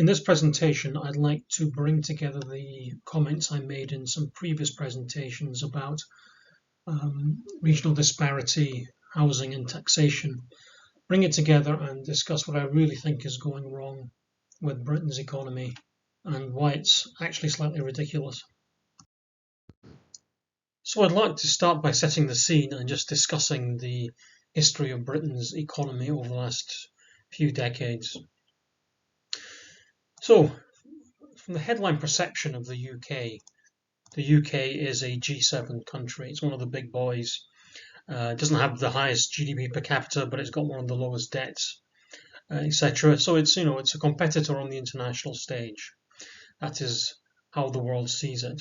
In this presentation, I'd like to bring together the comments I made in some previous presentations about regional disparity, housing and taxation, bring it together and discuss what I really think is going wrong with Britain's economy and why it's actually slightly ridiculous. So I'd like to start by setting the scene and just discussing the history of Britain's economy over the last few decades. So, from the headline perception of the UK is a G7 country. It's one of the big boys. It doesn't have the highest GDP per capita, but it's got one of the lowest debts, etc. So it's a competitor on the international stage. That is how the world sees it.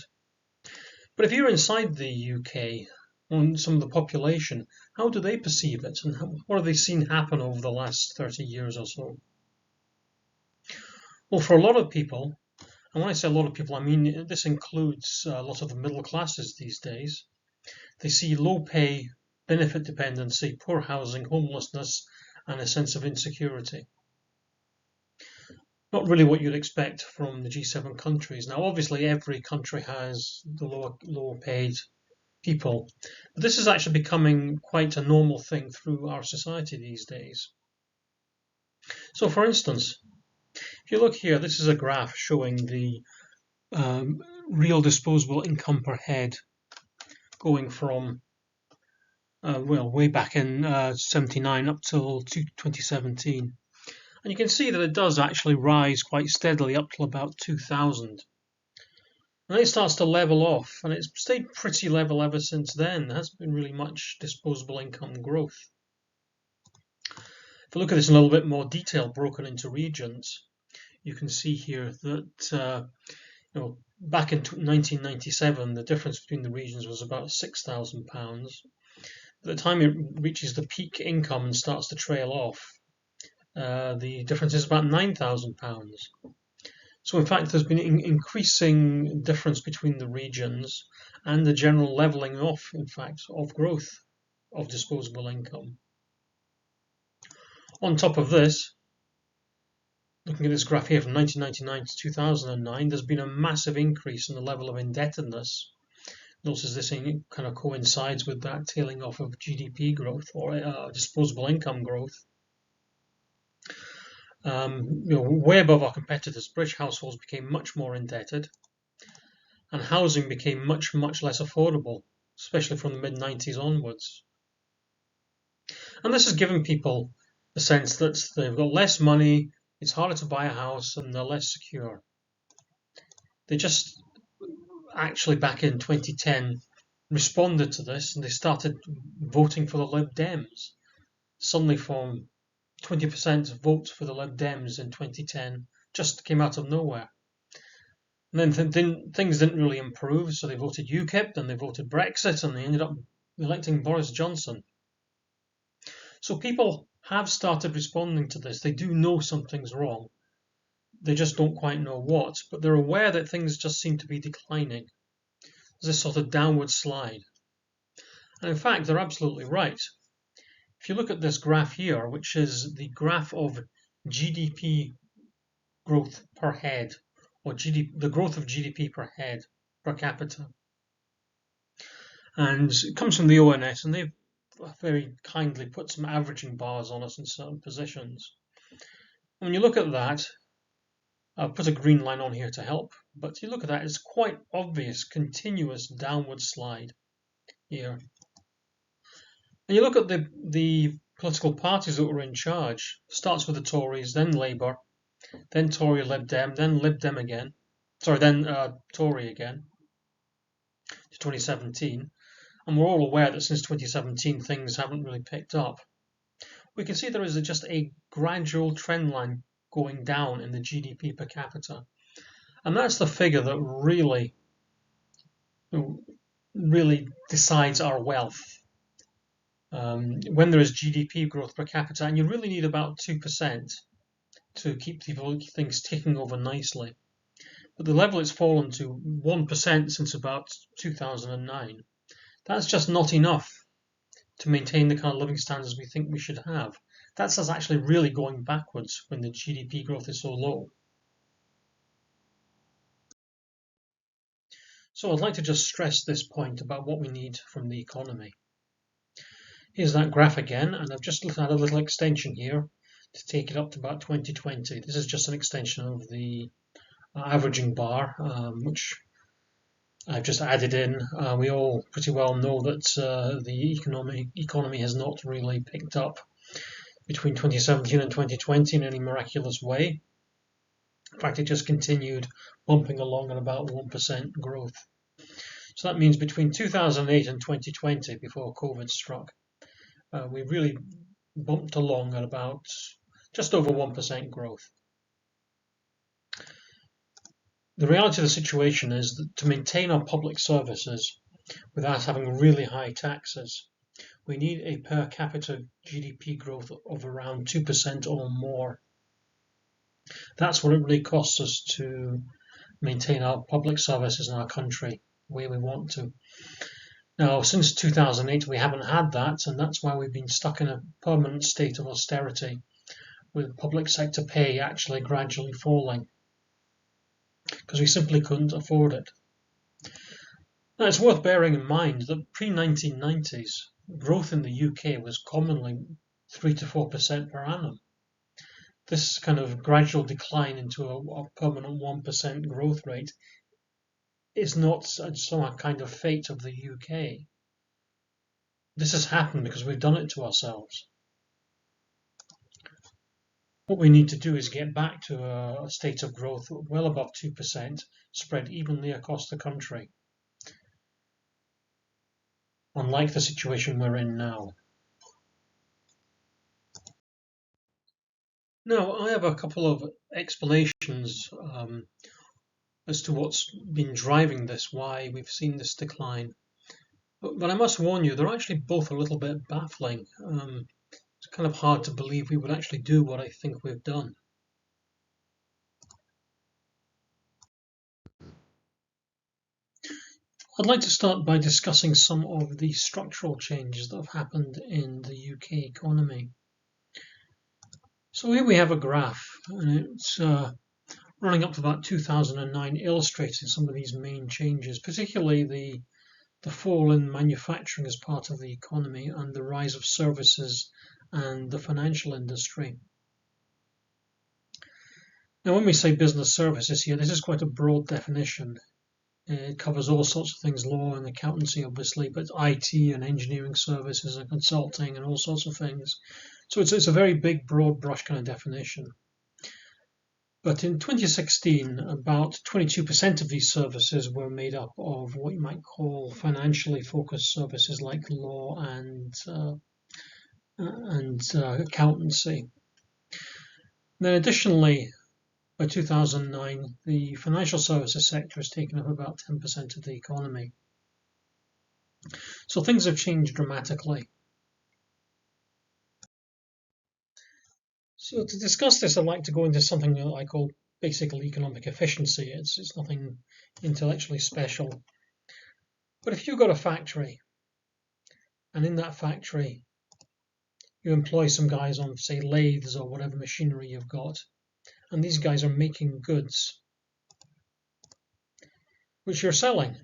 But if you're inside the UK, on some of the population, how do they perceive it, and what have they seen happen over the last 30 years or so? Well, for a lot of people, and when I say a lot of people, I mean this includes a lot of the middle classes these days. They see low pay, benefit dependency, poor housing, homelessness, and a sense of insecurity. Not really what you'd expect from the G7 countries. Now, obviously, every country has the lower paid people, but this is actually becoming quite a normal thing through our society these days. So, for instance, if you look here, this is a graph showing the real disposable income per head going from way back in 79 up till 2017. And you can see that it does actually rise quite steadily up till about 2000. And then it starts to level off, and it's stayed pretty level ever since then. There hasn't been really much disposable income growth. If you look at this in a little bit more detail, broken into regions, you can see here that back in 1997, the difference between the regions was about £6,000. By the time it reaches the peak income and starts to trail off, the difference is about £9,000. So in fact, there's been an increasing difference between the regions and the general levelling off, in fact, of growth of disposable income. On top of this, looking at this graph here from 1999 to 2009, there's been a massive increase in the level of indebtedness. Notice this kind of coincides with that tailing off of GDP growth or disposable income growth. Way above our competitors, British households became much more indebted, and housing became much less affordable, especially from the mid-90s onwards. And this has given people the sense that they've got less money, it's harder to buy a house, and they're less secure. They just actually back in 2010 responded to this, and they started voting for the Lib Dems. Suddenly from 20% votes for the Lib Dems in 2010 just came out of nowhere. And then things didn't really improve, so they voted UKIP, then they voted Brexit, and they ended up electing Boris Johnson. So people have started responding to this. They do know something's wrong. They just don't quite know what, but they're aware that things just seem to be declining. There's this sort of downward slide. And in fact, they're absolutely right. If you look at this graph here, which is the graph of GDP growth per head, or the growth of GDP per head, per capita. And it comes from the ONS, and they've very kindly put some averaging bars on us in certain positions. When you look at that, I'll put a green line on here to help, but you look at that, it's quite obvious, continuous downward slide here. And you look at the political parties that were in charge. Starts with the Tories, then Labour, then Tory Lib Dem, then Lib Dem again. Then Tory again to 2017. And we're all aware that since 2017 things haven't really picked up. We can see there is just a gradual trend line going down in the GDP per capita. And that's the figure that really decides our wealth. When there is GDP growth per capita, and you really need about 2% to keep things ticking over nicely. But the level it's fallen to 1% since about 2009. That's just not enough to maintain the kind of living standards we think we should have. That's us actually really going backwards when the GDP growth is so low. So I'd like to just stress this point about what we need from the economy. Here's that graph again, and I've just added a little extension here to take it up to about 2020. This is just an extension of the averaging bar, which I've just added in. We all pretty well know that the economy has not really picked up between 2017 and 2020 in any miraculous way. In fact, it just continued bumping along at about 1% growth. So that means between 2008 and 2020, before COVID struck, we really bumped along at about just over 1% growth. The reality of the situation is that to maintain our public services without having really high taxes, we need a per capita GDP growth of around 2% or more. That's what it really costs us to maintain our public services in our country the way we want to. Now, since 2008, we haven't had that, and that's why we've been stuck in a permanent state of austerity, with public sector pay actually gradually falling, because we simply couldn't afford it. Now, it's worth bearing in mind that pre-1990s, growth in the UK was commonly 3 to 4% per annum. This kind of gradual decline into a permanent 1% growth rate is not some kind of fate of the UK. This has happened because we've done it to ourselves. What we need to do is get back to a state of growth well above 2%, spread evenly across the country, unlike the situation we're in now. Now, I have a couple of explanations as to what's been driving this, why we've seen this decline. But I must warn you, they're actually both a little bit baffling. It's kind of hard to believe we would actually do what I think we've done. I'd like to start by discussing some of the structural changes that have happened in the UK economy. So here we have a graph, and it's running up to about 2009, illustrating some of these main changes, particularly the fall in manufacturing as part of the economy and the rise of services and the financial industry. Now, when we say business services here, this is quite a broad definition. It covers all sorts of things, law and accountancy, obviously, but IT and engineering services and consulting and all sorts of things. So it's a very big, broad brush kind of definition. But in 2016, about 22% of these services were made up of what you might call financially focused services like law and accountancy. Then additionally, by 2009, the financial services sector has taken up about 10% of the economy. So things have changed dramatically. So to discuss this, I'd like to go into something that I call basic economic efficiency. It's nothing intellectually special. But if you've got a factory, and in that factory you employ some guys on, say, lathes or whatever machinery you've got, and these guys are making goods which you're selling.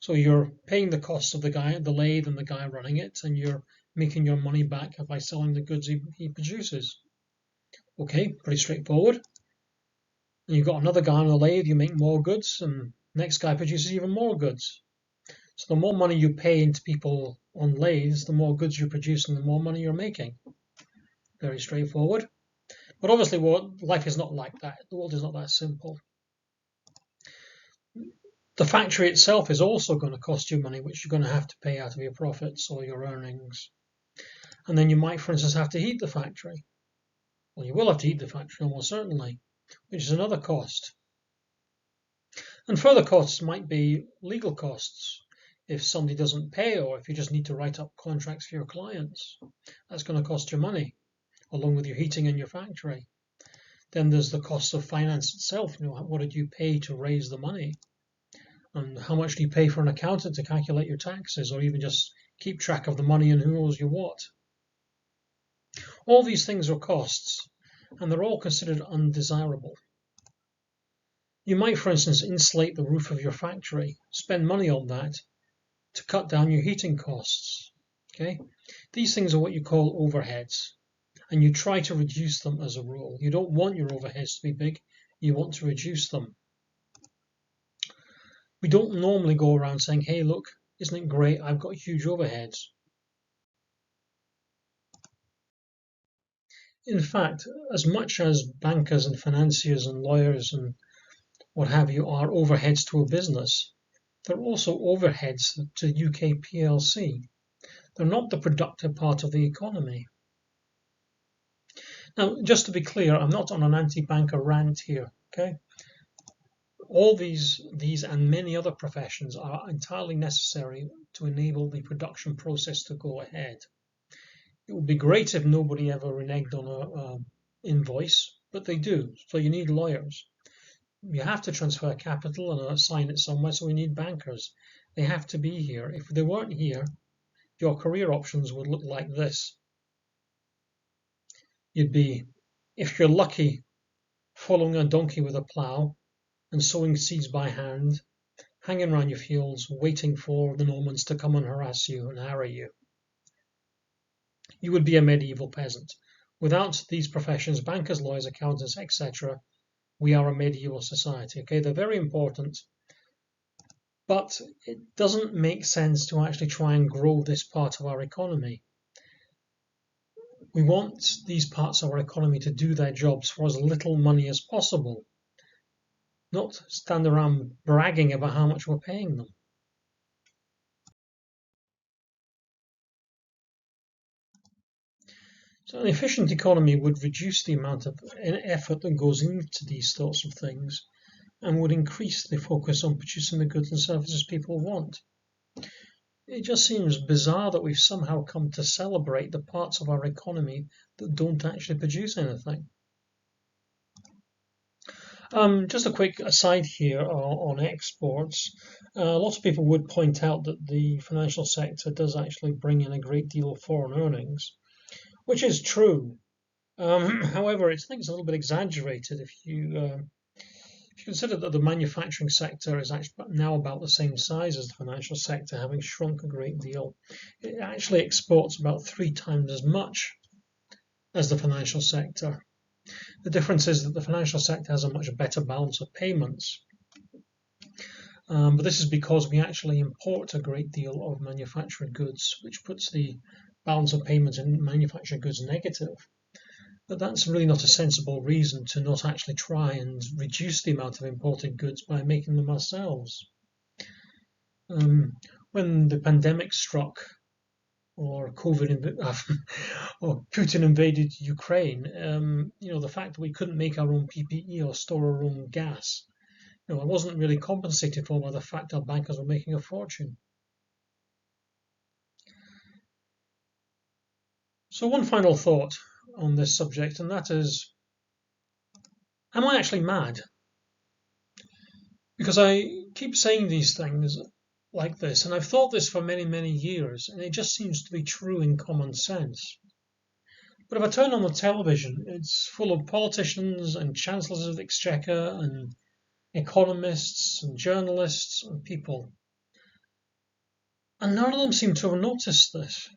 So you're paying the cost of the lathe and the guy running it, and you're making your money back by selling the goods he produces. Okay, pretty straightforward. And you've got another guy on the lathe, you make more goods, and the next guy produces even more goods. So the more money you pay into people on lathes, the more goods you produce and the more money you're making. Very straightforward. But obviously, life is not like that. The world is not that simple. The factory itself is also going to cost you money, which you're going to have to pay out of your profits or your earnings. And then you might, for instance, have to heat the factory. Well, you will have to heat the factory almost certainly, which is another cost. And further costs might be legal costs. If somebody doesn't pay, or if you just need to write up contracts for your clients, that's going to cost you money, along with your heating in your factory. Then there's the cost of finance itself. What did you pay to raise the money? And how much do you pay for an accountant to calculate your taxes, or even just keep track of the money and who owes you what? All these things are costs, and they're all considered undesirable. You might, for instance, insulate the roof of your factory, spend money on that to cut down your heating costs. Okay? These things are what you call overheads, and you try to reduce them as a rule. You don't want your overheads to be big, you want to reduce them. We don't normally go around saying, hey, look, isn't it great? I've got huge overheads. In fact, as much as bankers and financiers and lawyers and what have you are overheads to a business, they're also overheads to UK PLC. They're not the productive part of the economy. Now, just to be clear, I'm not on an anti-banker rant here, okay? All these and many other professions are entirely necessary to enable the production process to go ahead. It would be great if nobody ever reneged on an invoice, but they do, so you need lawyers. You have to transfer capital and assign it somewhere, so we need bankers. They have to be here. If they weren't here, your career options would look like this. You'd be, if you're lucky, following a donkey with a plough and sowing seeds by hand, hanging around your fields, waiting for the Normans to come and harass you and harry you. You would be a medieval peasant. Without these professions, bankers, lawyers, accountants, etc., we are a medieval society. Okay, they're very important, but it doesn't make sense to actually try and grow this part of our economy. We want these parts of our economy to do their jobs for as little money as possible, not stand around bragging about how much we're paying them. So an efficient economy would reduce the amount of effort that goes into these sorts of things and would increase the focus on producing the goods and services people want. It just seems bizarre that we've somehow come to celebrate the parts of our economy that don't actually produce anything. Just a quick aside here on exports. Lots of people would point out that the financial sector does actually bring in a great deal of foreign earnings, which is true. However, I think it's a little bit exaggerated if you consider that the manufacturing sector is actually now about the same size as the financial sector, having shrunk a great deal. It actually exports about 3 times as much as the financial sector. The difference is that the financial sector has a much better balance of payments. But this is because we actually import a great deal of manufactured goods, which puts the balance of payments in manufactured goods negative. But that's really not a sensible reason to not actually try and reduce the amount of imported goods by making them ourselves. When the pandemic struck, or or Putin invaded Ukraine, the fact that we couldn't make our own PPE or store our own gas, it wasn't really compensated for by the fact our bankers were making a fortune. So one final thought on this subject, and that is, am I actually mad? Because I keep saying these things like this, and I've thought this for many, many years, and it just seems to be true in common sense. But if I turn on the television, it's full of politicians and chancellors of the exchequer and economists and journalists and people. And none of them seem to have noticed this.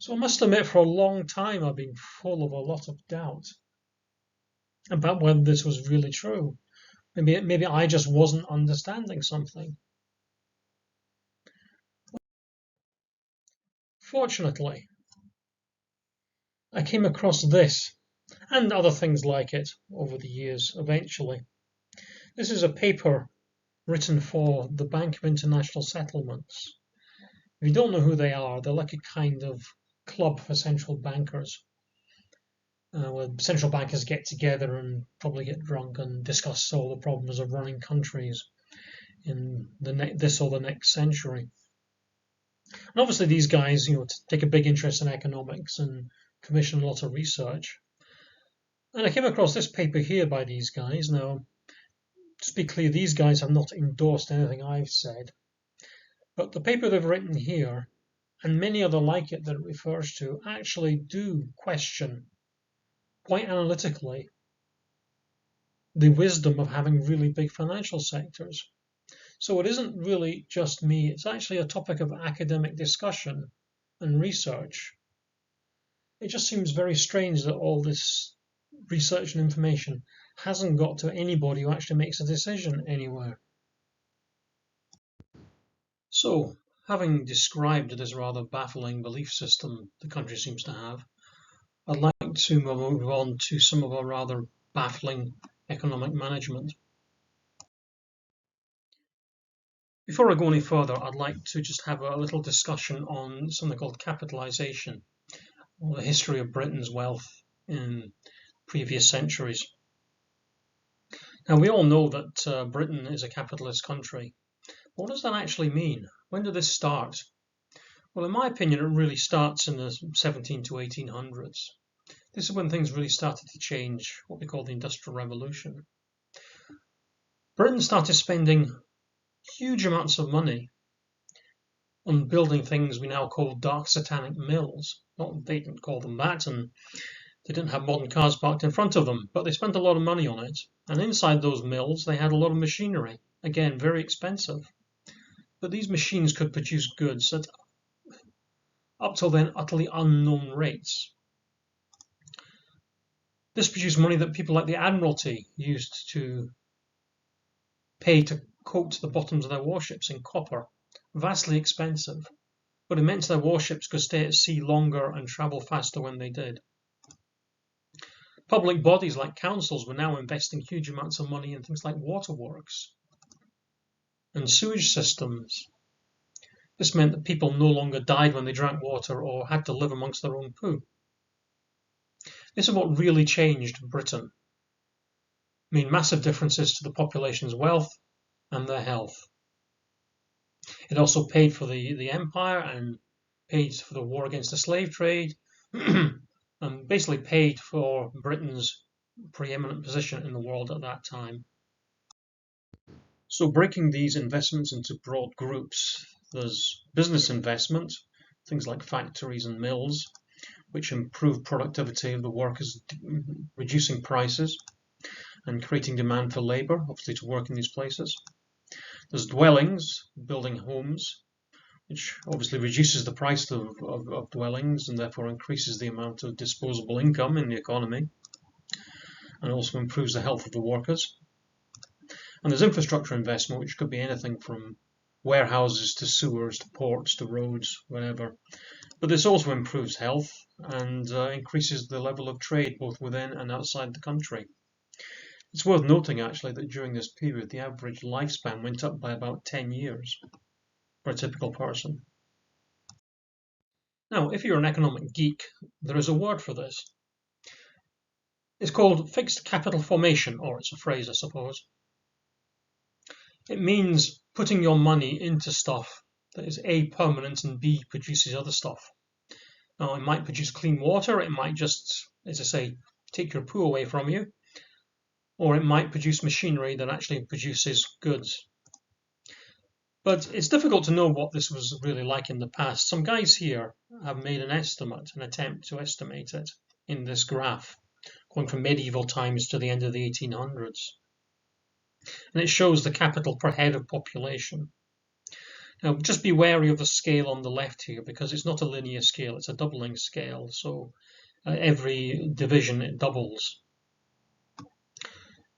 So I must admit, for a long time, I've been full of a lot of doubt about whether this was really true. Maybe I just wasn't understanding something. Fortunately, I came across this and other things like it over the years eventually. This is a paper written for the Bank of International Settlements. If you don't know who they are, they're like a kind of club for central bankers, where central bankers get together and probably get drunk and discuss all the problems of running countries in this or the next century. And obviously these guys, take a big interest in economics and commission a lot of research. And I came across this paper here by these guys. Now, just be clear, these guys have not endorsed anything I've said. But the paper they've written here, and many other like it that it refers to, actually do question, quite analytically, the wisdom of having really big financial sectors. So it isn't really just me, it's actually a topic of academic discussion and research. It just seems very strange that all this research and information hasn't got to anybody who actually makes a decision anywhere. So, having described this rather baffling belief system the country seems to have, I'd like to move on to some of our rather baffling economic management. Before I go any further, I'd like to just have a little discussion on something called capitalisation, or the history of Britain's wealth in previous centuries. Now, we all know that Britain is a capitalist country. What does that actually mean? When did this start? Well, in my opinion, it really starts in the 17 to 1800s. This is when things really started to change, what we call the Industrial Revolution. Britain started spending huge amounts of money on building things we now call dark satanic mills. Not they didn't call them that, and they didn't have modern cars parked in front of them, but they spent a lot of money on it. And inside those mills, they had a lot of machinery. Again, very expensive. But these machines could produce goods at up till then utterly unknown rates. This produced money that people like the Admiralty used to pay to coat the bottoms of their warships in copper. Vastly expensive, but it meant their warships could stay at sea longer and travel faster when they did. Public bodies like councils were now investing huge amounts of money in things like waterworks and sewage systems. This meant that people no longer died when they drank water or had to live amongst their own poo. This is what really changed Britain. I mean, massive differences to the population's wealth and their health. It also paid for the empire and paid for the war against the slave trade and basically paid for Britain's preeminent position in the world at that time. So breaking these investments into broad groups, there's business investment, things like factories and mills, which improve productivity of the workers, reducing prices and creating demand for labour, obviously to work in these places. There's dwellings, building homes, which obviously reduces the price of dwellings and therefore increases the amount of disposable income in the economy and also improves the health of the workers. And there's infrastructure investment, which could be anything from warehouses to sewers to ports to roads, whatever. But this also improves health and increases the level of trade both within and outside the country. It's worth noting actually that during this period the average lifespan went up by about 10 years for a typical person. Now, if you're an economic geek, there is a word for this. It's called fixed capital formation, or it's a phrase, I suppose. It means putting your money into stuff that is A, permanent, and B, produces other stuff. Now, it might produce clean water, it might just, as I say, take your poo away from you, or it might produce machinery that actually produces goods. But it's difficult to know what this was really like in the past. Some guys here have made an attempt to estimate it in this graph, going from medieval times to the end of the 1800s. And it shows the capital per head of population. Now, just be wary of the scale on the left here, because it's not a linear scale, it's a doubling scale. So every division, it doubles.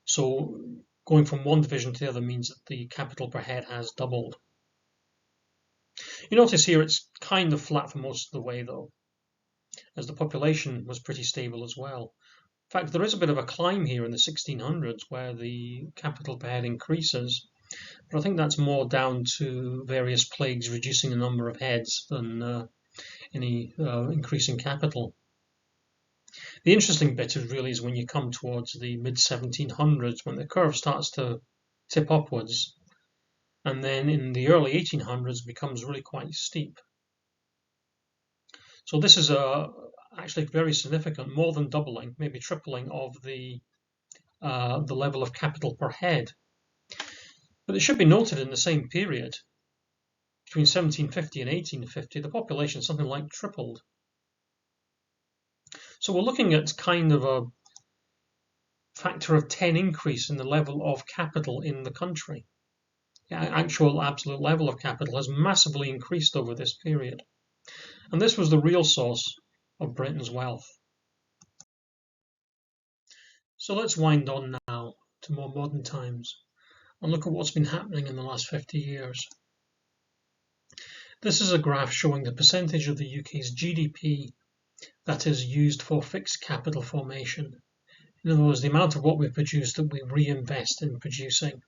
So going from one division to the other means that the capital per head has doubled. You notice here it's kind of flat for most of the way, though, as the population was pretty stable as well. In fact, there is a bit of a climb here in the 1600s where the capital per head increases, but I think that's more down to various plagues reducing the number of heads than any increase in capital. The interesting bit is when you come towards the mid-1700s, when the curve starts to tip upwards, and then in the early 1800s becomes really quite steep. So this is actually very significant, more than doubling, maybe tripling of the level of capital per head. But it should be noted in the same period, between 1750 and 1850, the population something like tripled. So we're looking at kind of a factor of 10 increase in the level of capital in the country. The actual absolute level of capital has massively increased over this period. And this was the real source of Britain's wealth. So let's wind on now to more modern times and look at what's been happening in the last 50 years. This is a graph showing the percentage of the UK's GDP that is used for fixed capital formation. In other words, the amount of what we produce that we reinvest in producing.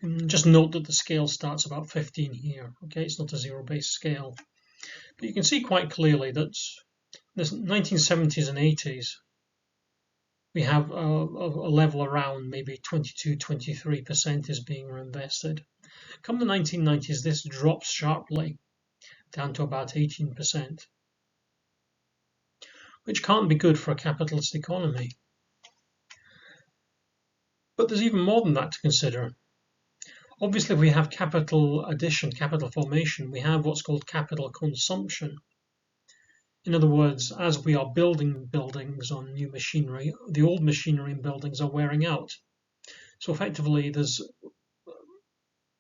And just note that the scale starts about 15 here. Okay, it's not a zero-based scale. But you can see quite clearly that in the 1970s and 80s, we have a level around maybe 22-23% is being reinvested. Come the 1990s, this drops sharply down to about 18%, which can't be good for a capitalist economy. But there's even more than that to consider. Obviously, if we have capital addition, capital formation, we have what's called capital consumption. In other words, as we are building buildings on new machinery, the old machinery and buildings are wearing out. So effectively, there's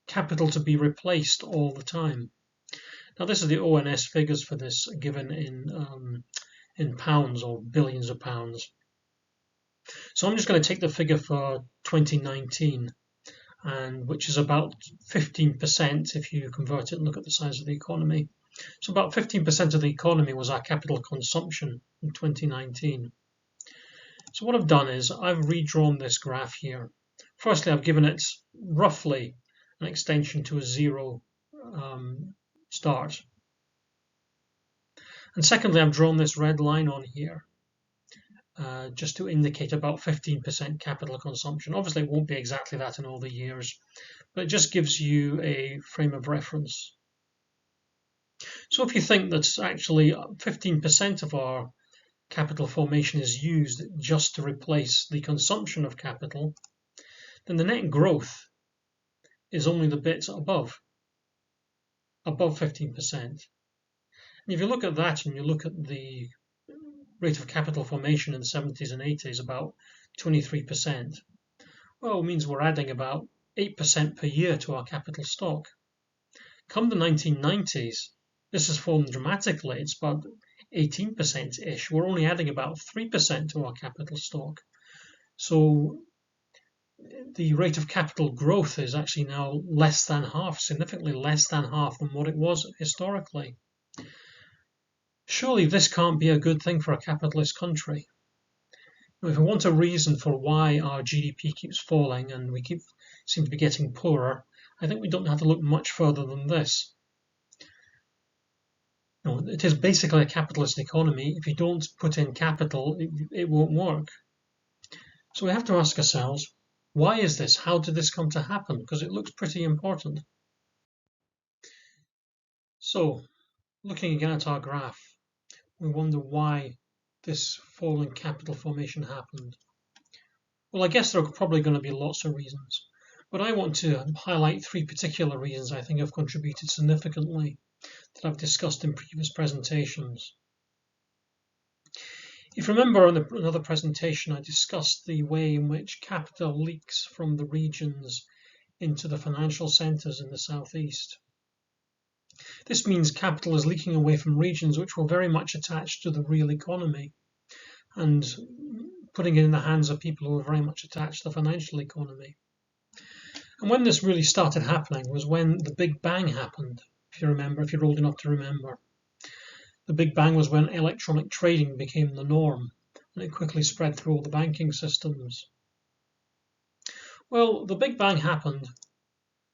capital to be replaced all the time. Now, this is the ONS figures for this given in pounds or billions of pounds. So I'm just going to take the figure for 2019, and which is about 15% if you convert it and look at the size of the economy. So about 15% of the economy was our capital consumption in 2019. So what I've done is I've redrawn this graph here. Firstly, I've given it roughly an extension to a zero start. And secondly, I've drawn this red line on here just to indicate about 15% capital consumption. Obviously, it won't be exactly that in all the years, but it just gives you a frame of reference. So if you think that actually 15% of our capital formation is used just to replace the consumption of capital, then the net growth is only the bit above 15%. And if you look at that and you look at the rate of capital formation in the 70s and 80s, about 23%, well, it means we're adding about 8% per year to our capital stock. Come the 1990s, this has fallen dramatically. It's about 18%-ish. We're only adding about 3% to our capital stock. So the rate of capital growth is actually now less than half, significantly less than half than what it was historically. Surely this can't be a good thing for a capitalist country. If we want a reason for why our GDP keeps falling and we seem to be getting poorer, I think we don't have to look much further than this. No, it is basically a capitalist economy. If you don't put in capital, it won't work. So we have to ask ourselves, why is this? How did this come to happen? Because it looks pretty important. So, looking again at our graph, we wonder why this fall in capital formation happened. Well, I guess there are probably going to be lots of reasons, but I want to highlight three particular reasons I think have contributed significantly that I've discussed in previous presentations. If you remember in another presentation, I discussed the way in which capital leaks from the regions into the financial centres in the southeast. This means capital is leaking away from regions which were very much attached to the real economy and putting it in the hands of people who were very much attached to the financial economy. And when this really started happening was when the Big Bang happened, if you remember, if you're old enough to remember. The Big Bang was when electronic trading became the norm, and it quickly spread through all the banking systems. Well, the Big Bang happened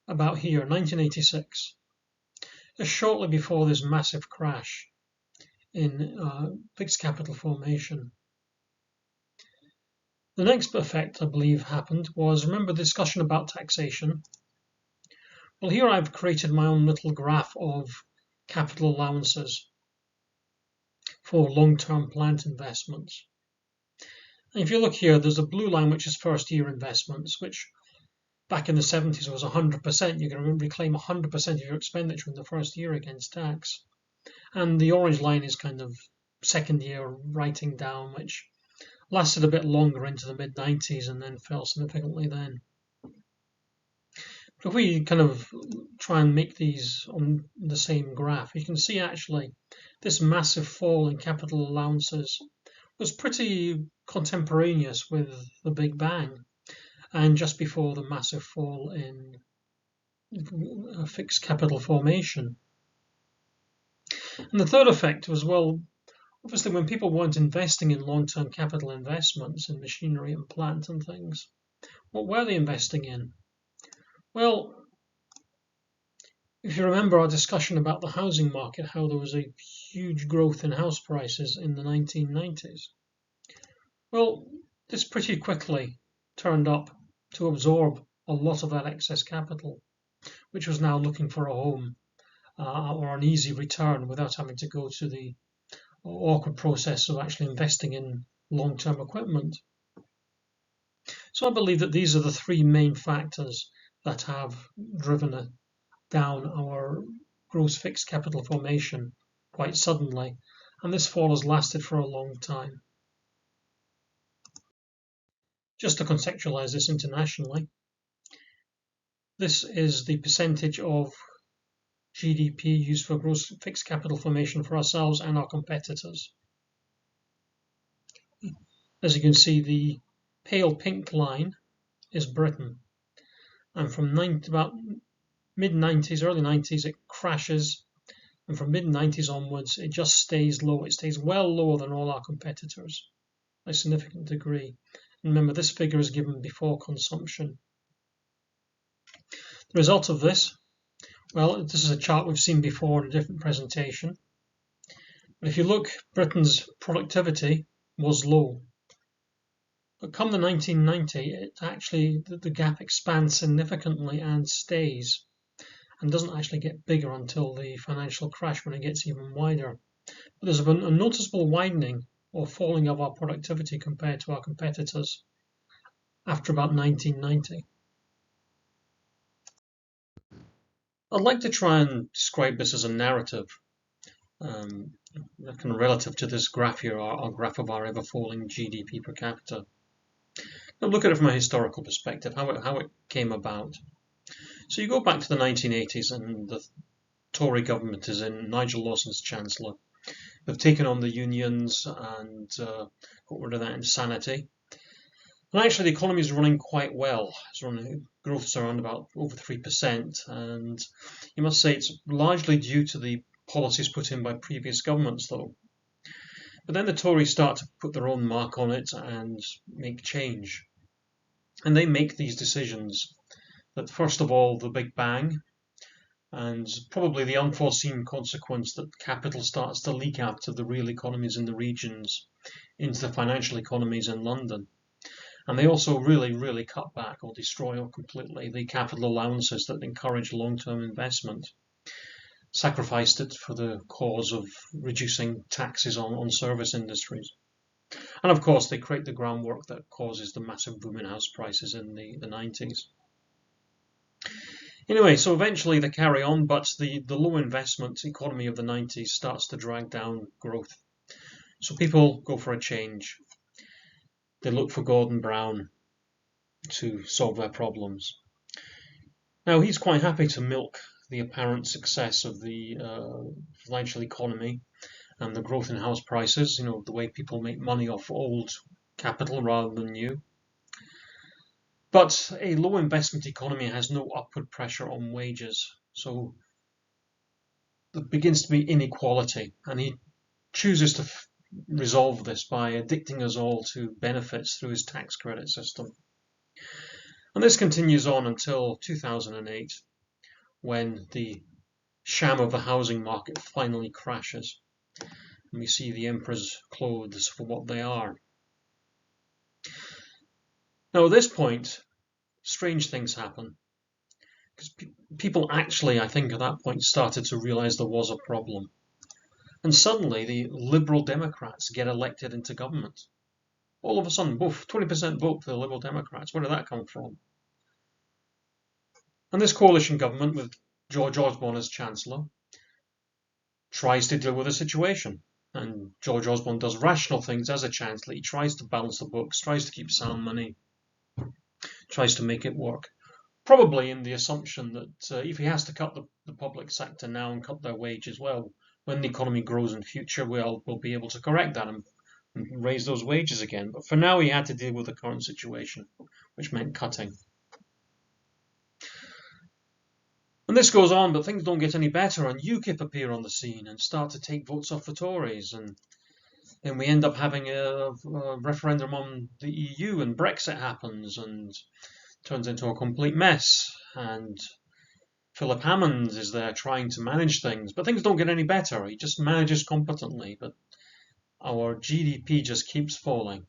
about here, 1986, just shortly before this massive crash in fixed capital formation. The next effect, I believe, happened was, remember the discussion about taxation? Well, here I've created my own little graph of capital allowances for long-term planned investments. And if you look here, there's a blue line which is first-year investments, which back in the 70s was 100%. You're going to reclaim 100% of your expenditure in the first year against tax. And the orange line is kind of second year writing down, which lasted a bit longer into the mid-90s and then fell significantly then. But if we kind of try and make these on the same graph, you can see actually this massive fall in capital allowances was pretty contemporaneous with the Big Bang and just before the massive fall in fixed capital formation. And the third effect was, well, obviously when people weren't investing in long-term capital investments in machinery and plant and things, what were they investing in? Well, if you remember our discussion about the housing market, how there was a huge growth in house prices in the 1990s. Well, this pretty quickly turned up to absorb a lot of that excess capital, which was now looking for a home or an easy return without having to go to the awkward process of actually investing in long-term equipment. So I believe that these are the three main factors that have driven down our gross fixed capital formation quite suddenly, and this fall has lasted for a long time. Just to contextualize this internationally, this is the percentage of GDP used for gross fixed capital formation for ourselves and our competitors. As you can see, the pale pink line is Britain, and from about mid-90s, early 90s, it crashes, and from mid-90s onwards, it just stays low. It stays well lower than all our competitors, by a significant degree. And remember, this figure is given before consumption. The result of this, well, this is a chart we've seen before in a different presentation. But if you look, Britain's productivity was low. But come the 1990, it actually, the gap expands significantly and stays, and doesn't actually get bigger until the financial crash when it gets even wider. But there's a noticeable widening or falling of our productivity compared to our competitors after about 1990. I'd like to try and describe this as a narrative, kind of relative to this graph here, our graph of our ever-falling GDP per capita. Now look at it from a historical perspective, how it came about. So you go back to the 1980s and the Tory government is in, Nigel Lawson's Chancellor. They've taken on the unions and got rid of that insanity. And actually the economy is running quite well. It's running, growth's around about over 3%, and you must say it's largely due to the policies put in by previous governments though. But then the Tories start to put their own mark on it and make change. And they make these decisions that first of all the Big Bang, and probably the unforeseen consequence that capital starts to leak out of the real economies in the regions into the financial economies in London. And they also really cut back or destroy completely the capital allowances that encourage long-term investment, sacrificed it for the cause of reducing taxes on service industries. And of course they create the groundwork that causes the massive boom in house prices in the 90s. Anyway, so eventually they carry on, but the low investment economy of the 90s starts to drag down growth. So people go for a change. They look for Gordon Brown to solve their problems. Now he's quite happy to milk the apparent success of the financial economy and the growth in house prices, you know, the way people make money off old capital rather than new. But a low investment economy has no upward pressure on wages, so there begins to be inequality, and he chooses to resolve this by addicting us all to benefits through his tax credit system. And this continues on until 2008, when the sham of the housing market finally crashes, and we see the emperor's clothes for what they are. Now at this point, strange things happen, because people actually, I think at that point, started to realize there was a problem. And suddenly the Liberal Democrats get elected into government. All of a sudden, 20% vote for the Liberal Democrats. Where did that come from? And this coalition government, with George Osborne as Chancellor, tries to deal with the situation. And George Osborne does rational things as a chancellor. He tries to balance the books, tries to keep sound money, tries to make it work. Probably in the assumption that if he has to cut the public sector now and cut their wages, well, when the economy grows in future, we'll be able to correct that and raise those wages again. But for now, he had to deal with the current situation, which meant cutting. And this goes on, but things don't get any better, and UKIP appear on the scene and start to take votes off the Tories, and then we end up having a referendum on the EU, and Brexit happens, and turns into a complete mess, and Philip Hammond is there trying to manage things, but things don't get any better. He just manages competently, but our GDP just keeps falling.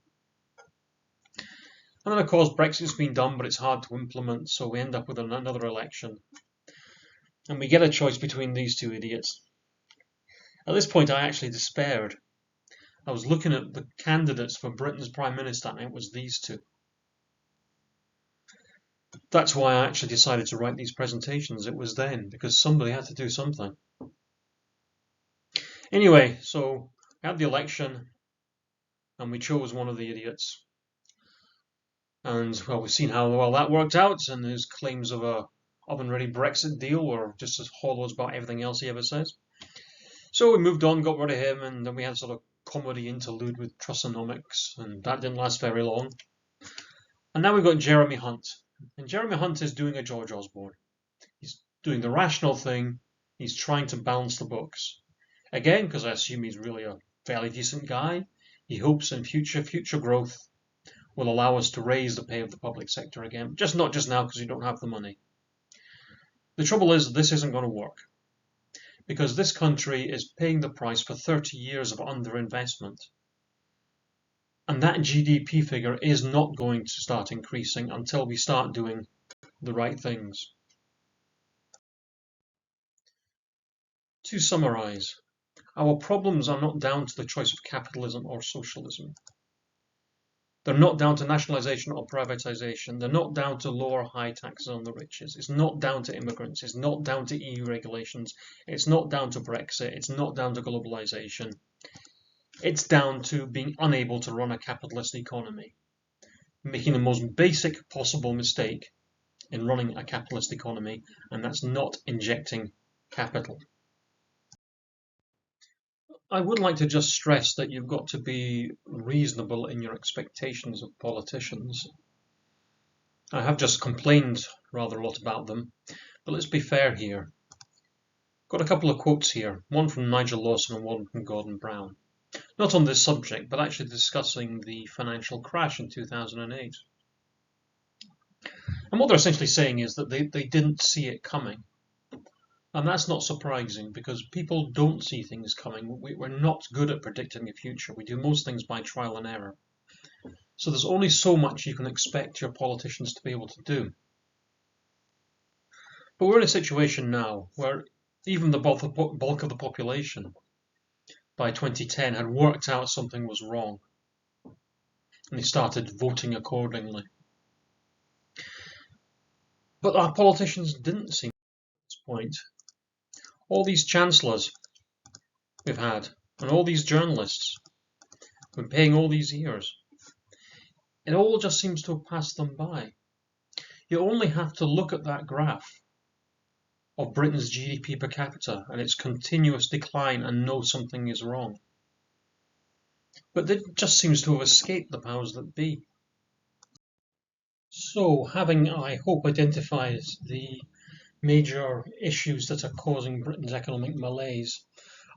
And then, of course, Brexit's been done, but it's hard to implement, so we end up with another election. And we get a choice between these two idiots. At this point, I actually despaired. I was looking at the candidates for Britain's Prime Minister, and it was these two. That's why I actually decided to write these presentations. It was then, because somebody had to do something. Anyway, so we had the election, and we chose one of the idiots. And, well, we've seen how well that worked out, and his claims of a oven-ready Brexit deal were just as hollow as about everything else he ever says. So we moved on, got rid of him, and then we had sort of comedy interlude with Trussonomics, and that didn't last very long. And now we've got Jeremy Hunt. And Jeremy Hunt is doing a George Osborne. He's doing the rational thing. He's trying to balance the books. Again, because I assume he's really a fairly decent guy, he hopes in future growth will allow us to raise the pay of the public sector again. Not just now, because we don't have the money. The trouble is, this isn't going to work, because this country is paying the price for 30 years of underinvestment. And that GDP figure is not going to start increasing until we start doing the right things. To summarize, our problems are not down to the choice of capitalism or socialism. They're not down to nationalisation or privatisation. They're not down to low or high taxes on the riches. It's not down to immigrants. It's not down to EU regulations. It's not down to Brexit. It's not down to globalisation. It's down to being unable to run a capitalist economy, making the most basic possible mistake in running a capitalist economy, and that's not injecting capital. I would like to just stress that you've got to be reasonable in your expectations of politicians. I have just complained rather a lot about them, but let's be fair here. Got a couple of quotes here, one from Nigel Lawson and one from Gordon Brown. Not on this subject, but actually discussing the financial crash in 2008. And what they're essentially saying is that they didn't see it coming. And that's not surprising, because people don't see things coming. We're not good at predicting the future. We do most things by trial and error. So there's only so much you can expect your politicians to be able to do. But we're in a situation now where even the bulk of the population by 2010 had worked out something was wrong, and they started voting accordingly. But our politicians didn't seem at this point. All these chancellors we've had, and all these journalists we've been paying all these years, it all just seems to have passed them by. You only have to look at that graph of Britain's GDP per capita and its continuous decline and know something is wrong. But it just seems to have escaped the powers that be. So, having, I hope, identified the major issues that are causing Britain's economic malaise,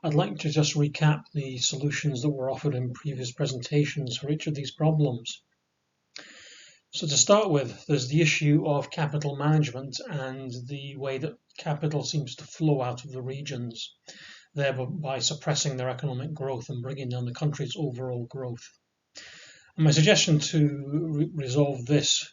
I'd like to just recap the solutions that were offered in previous presentations for each of these problems. So to start with, there's the issue of capital management and the way that capital seems to flow out of the regions, thereby suppressing their economic growth and bringing down the country's overall growth. And my suggestion to resolve this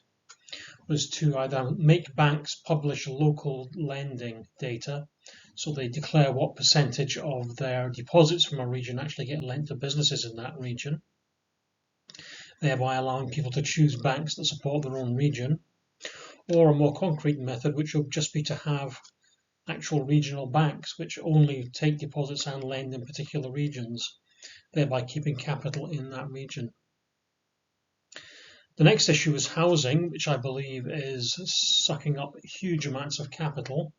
was to either make banks publish local lending data, so they declare what percentage of their deposits from a region actually get lent to businesses in that region, thereby allowing people to choose banks that support their own region, or a more concrete method, which would just be to have actual regional banks which only take deposits and lend in particular regions, thereby keeping capital in that region. The next issue is housing, which I believe is sucking up huge amounts of capital.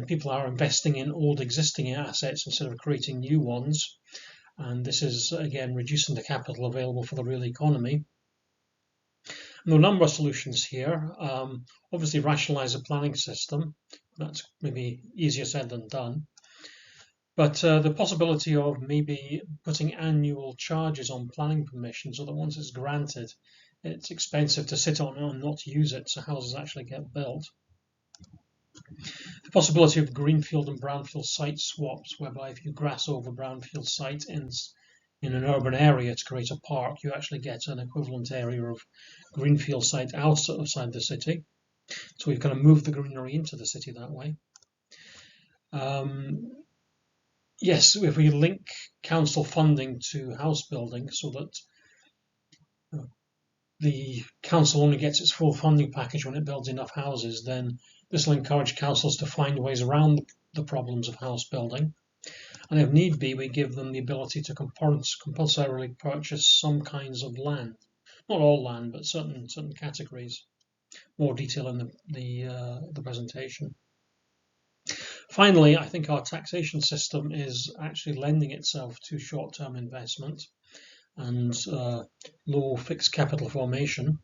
People are investing in old existing assets instead of creating new ones. And this is, again, reducing the capital available for the real economy. And there are a number of solutions here. Obviously, rationalize the planning system. That's maybe easier said than done. But the possibility of maybe putting annual charges on planning permission so that once it's granted, it's expensive to sit on and not use it, so houses actually get built. The possibility of greenfield and brownfield site swaps, whereby if you grass over brownfield site in an urban area to create a park, you actually get an equivalent area of greenfield site outside the city. So we've kind of moved the greenery into the city that way. Yes, if we link council funding to house building so that the council only gets its full funding package when it builds enough houses, then this will encourage councils to find ways around the problems of house building. And if need be, we give them the ability to compulsorily purchase some kinds of land. Not all land, but certain categories. More detail in the presentation. Finally, I think our taxation system is actually lending itself to short-term investment and low fixed capital formation.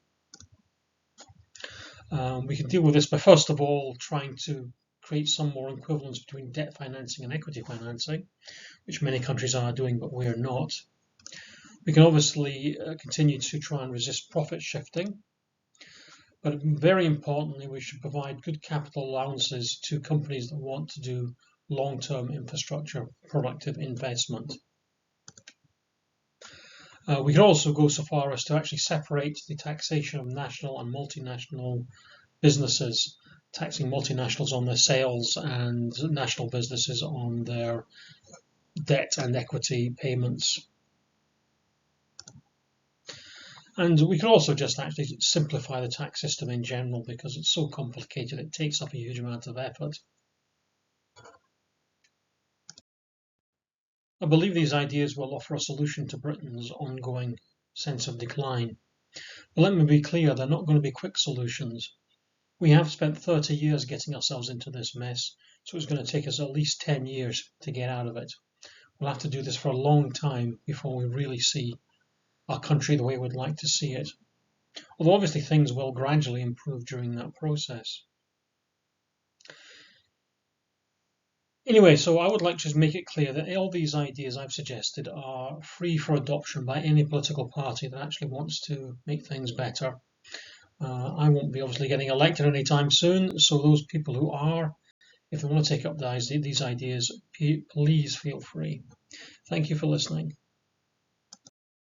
We can deal with this by, first of all, trying to create some more equivalence between debt financing and equity financing, which many countries are doing, but we're not. We can obviously continue to try and resist profit shifting, but very importantly, we should provide good capital allowances to companies that want to do long-term infrastructure productive investment. We can also go so far as to actually separate the taxation of national and multinational businesses, taxing multinationals on their sales and national businesses on their debt and equity payments. And we can also just actually simplify the tax system in general because it's so complicated, it takes up a huge amount of effort. I believe these ideas will offer a solution to Britain's ongoing sense of decline. But let me be clear, they're not going to be quick solutions. We have spent 30 years getting ourselves into this mess, so it's going to take us at least 10 years to get out of it. We'll have to do this for a long time before we really see our country the way we'd like to see it. Although obviously things will gradually improve during that process. Anyway, so I would like to just make it clear that all these ideas I've suggested are free for adoption by any political party that actually wants to make things better. I won't be obviously getting elected anytime soon, so those people who are, if they want to take up these ideas, please feel free. Thank you for listening.